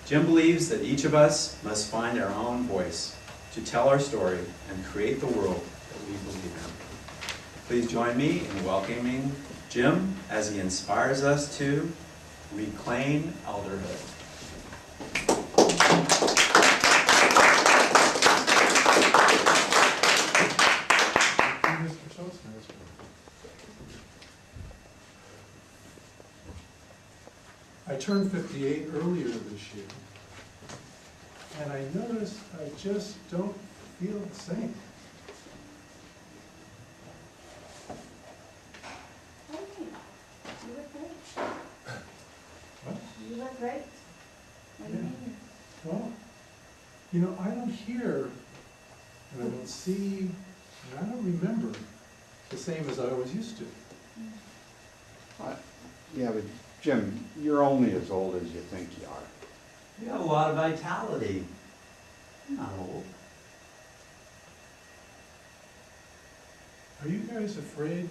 Jim believes that each of us must find our own voice to tell our story and create the world that we believe in. Please join me in welcoming Jim as he inspires us to reclaim elderhood. I turned 58 earlier this year, and I noticed I just don't feel the same. You look great. What? You look great. What do you mean? Well, you know, I don't hear, and I don't see, and I don't remember the same as I always used to. Yeah, but Jim, you're only as old as you think you are. You have a lot of vitality. You're not old. Are you guys afraid,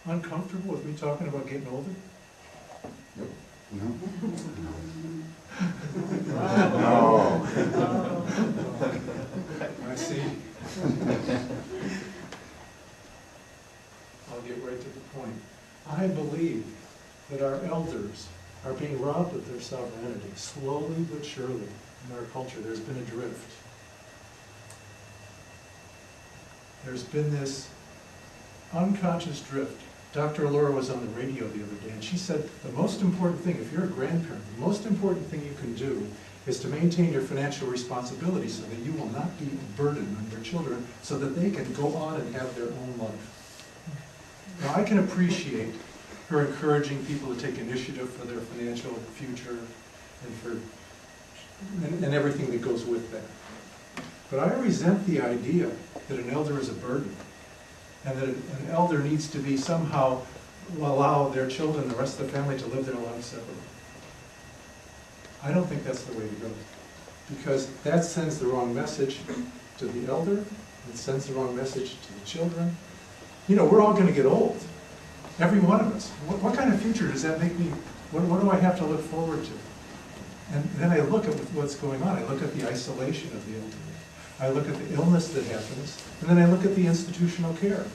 uncomfortable with me talking about getting older? No? No. I see. I'll get right to the point. I believe that our elders are being robbed of their sovereignty, slowly but surely. In our culture, there's been a drift. There's been this unconscious drift. Dr. Laura was on the radio the other day, and she said the most important thing, if you're a grandparent, the most important thing you can do is to maintain your financial responsibility so that you will not be a burden on your children, so that they can go on and have their own life. Now, I can appreciate her encouraging people to take initiative for their financial future and everything that goes with that. But I resent the idea that an elder is a burden, and that an elder needs to be somehow allow their children, the rest of the family, to live their lives separately. I don't think that's the way to go, because that sends the wrong message to the elder, it sends the wrong message to the children. You know, we're all going to get old, every one of us. What kind of future does that make me, what do I have to look forward to? And then I look at what's going on. I look at the isolation of the elderly. I look at the illness that happens, and then I look at the institutional care.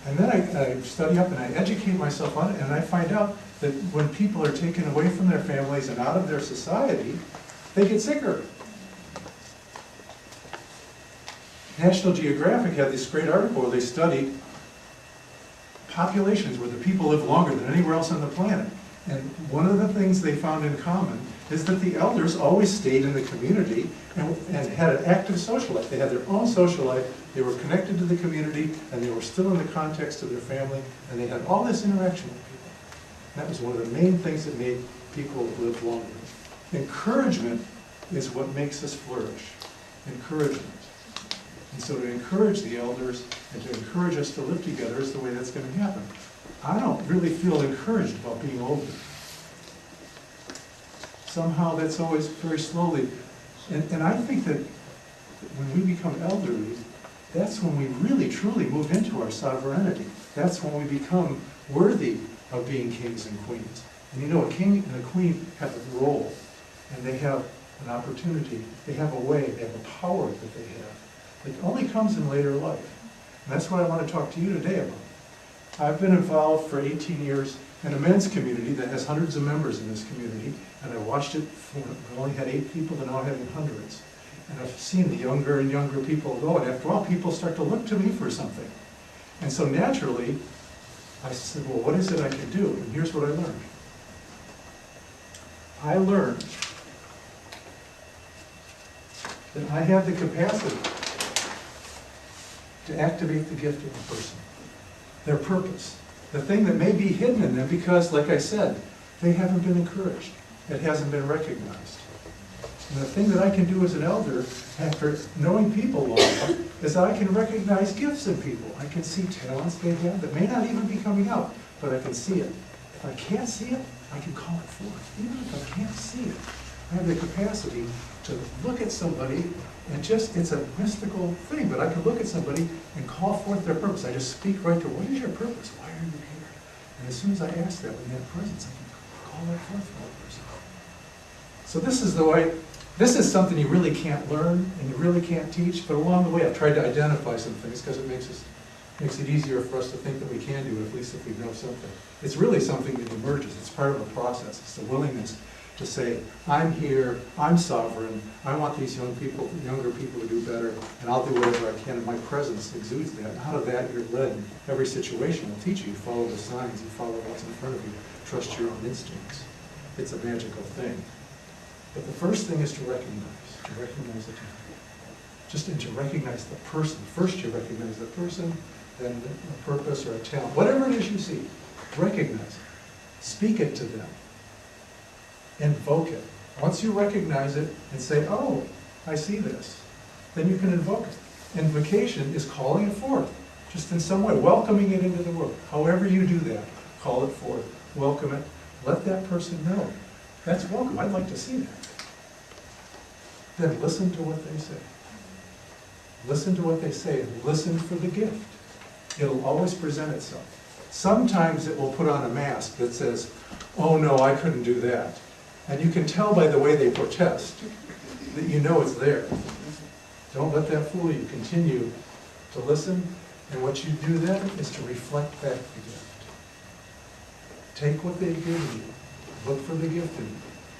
And then I study up and I educate myself on it, and I find out that when people are taken away from their families and out of their society, they get sicker. National Geographic had this great article where they studied populations where the people live longer than anywhere else on the planet. And one of the things they found in common is that the elders always stayed in the community and had an active social life. They had their own social life, they were connected to the community, and they were still in the context of their family, and they had all this interaction with people. That was one of the main things that made people live longer. Encouragement is what makes us flourish. Encouragement. And so to encourage the elders and to encourage us to live together is the way that's going to happen. I don't really feel encouraged about being older. Somehow that's always very slowly. And I think that when we become elderly, that's when we really truly move into our sovereignty. That's when we become worthy of being kings and queens. And you know, a king and a queen have a role, and they have an opportunity, they have a way, they have a power that they have. It only comes in later life. And that's what I want to talk to you today about. I've been involved for 18 years in a men's community that has hundreds of members in this community, and I watched it from, we only had 8 people to now having hundreds. And I've seen the younger and younger people go, and after a while people start to look to me for something. And so naturally, I said, well, what is it I can do? And here's what I learned. I learned that I have the capacity to activate the gift of a person, their purpose, the thing that may be hidden in them because, like I said, they haven't been encouraged. It hasn't been recognized. And the thing that I can do as an elder, after knowing people long enough, is that I can recognize gifts in people. I can see talents they have that may not even be coming out, but I can see it. If I can't see it, I can call it forth. Even if I can't see it, I have the capacity to look at somebody and just, it's a mystical thing, but I can look at somebody and call forth their purpose. I just speak right to, what is your purpose? Why are you here? And as soon as I ask that with that presence, I can call that forth for that person. So this is the way, this is something you really can't learn and you really can't teach, but along the way I've tried to identify some things because it makes it easier for us to think that we can do it, at least if we know something. It's really something that emerges, it's part of the process, it's the willingness to say, I'm here, I'm sovereign, I want these younger people to do better, and I'll do whatever I can, and my presence exudes that. And out of that, you're led. Every situation will teach you, follow the signs, you follow what's in front of you, trust your own instincts. It's a magical thing. But the first thing is to recognize it. Just to recognize the person. First you recognize the person, then a purpose or a talent. Whatever it is you see, recognize it. Speak it to them. Invoke it. Once you recognize it and say, oh, I see this, then you can invoke it. Invocation is calling it forth, just in some way, welcoming it into the world. However you do that, call it forth, welcome it, let that person know. That's welcome, I'd like to see that. Then listen to what they say. Listen to what they say and listen for the gift. It'll always present itself. Sometimes it will put on a mask that says, oh no, I couldn't do that. And you can tell by the way they protest that you know it's there. Don't let that fool you. Continue to listen, and what you do then is to reflect back the gift. Take what they've given you, look for the gift in it,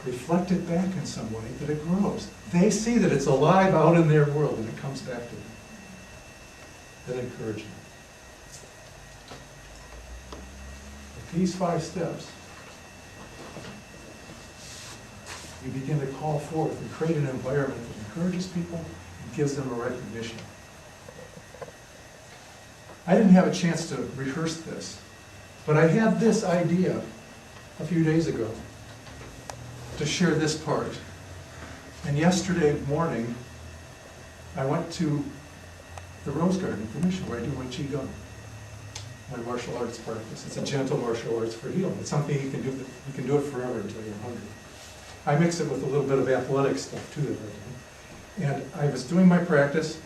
reflect it back in some way that it grows. They see that it's alive out in their world and it comes back to them. Then encourage them. With these 5 steps, you begin to call forth and create an environment that encourages people and gives them a recognition. I didn't have a chance to rehearse this, but I had this idea a few days ago to share this part. And yesterday morning, I went to the Rose Garden for Mission, where I do my Qigong, my martial arts practice. It's a gentle martial arts for healing. It's something you can do it forever until you're 100. I mix it with a little bit of athletic stuff too that I do. And I was doing my practice,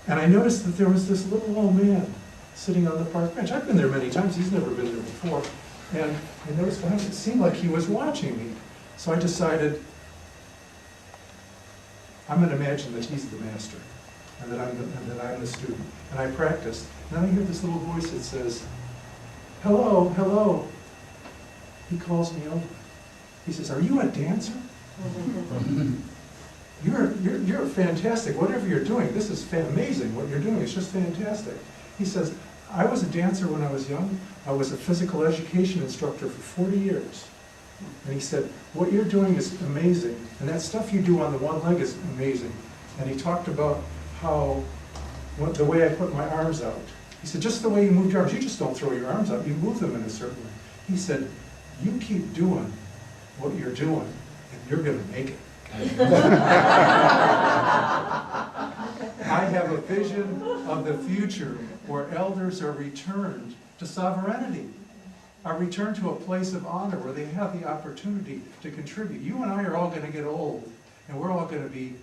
and I noticed that there was this little old man sitting on the park bench. I've been there many times, he's never been there before. And I noticed behind it seemed like he was watching me. So I decided, I'm going to imagine that he's the master, and that I'm the student. And I practiced. And then I hear this little voice that says, hello, hello. He calls me over. He says, are you a dancer? You're fantastic. Whatever you're doing, this is amazing. What you're doing is just fantastic. He says, I was a dancer when I was young. I was a physical education instructor for 40 years. And he said, what you're doing is amazing. And that stuff you do on the one leg is amazing. And he talked about how, the way I put my arms out. He said, just the way you move your arms, you just don't throw your arms out, you move them in a certain way. He said, you keep doing what you're doing, and you're going to make it. I have a vision of the future where elders are returned to sovereignty, are returned to a place of honor where they have the opportunity to contribute. You and I are all going to get old, and we're all going to be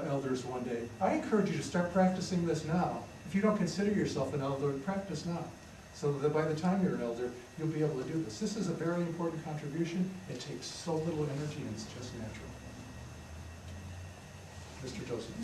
elders one day. I encourage you to start practicing this now. If you don't consider yourself an elder, practice now, so that by the time you're an elder, you'll be able to do this. This is a very important contribution. It takes so little energy, and it's just natural. Mr. Joseph.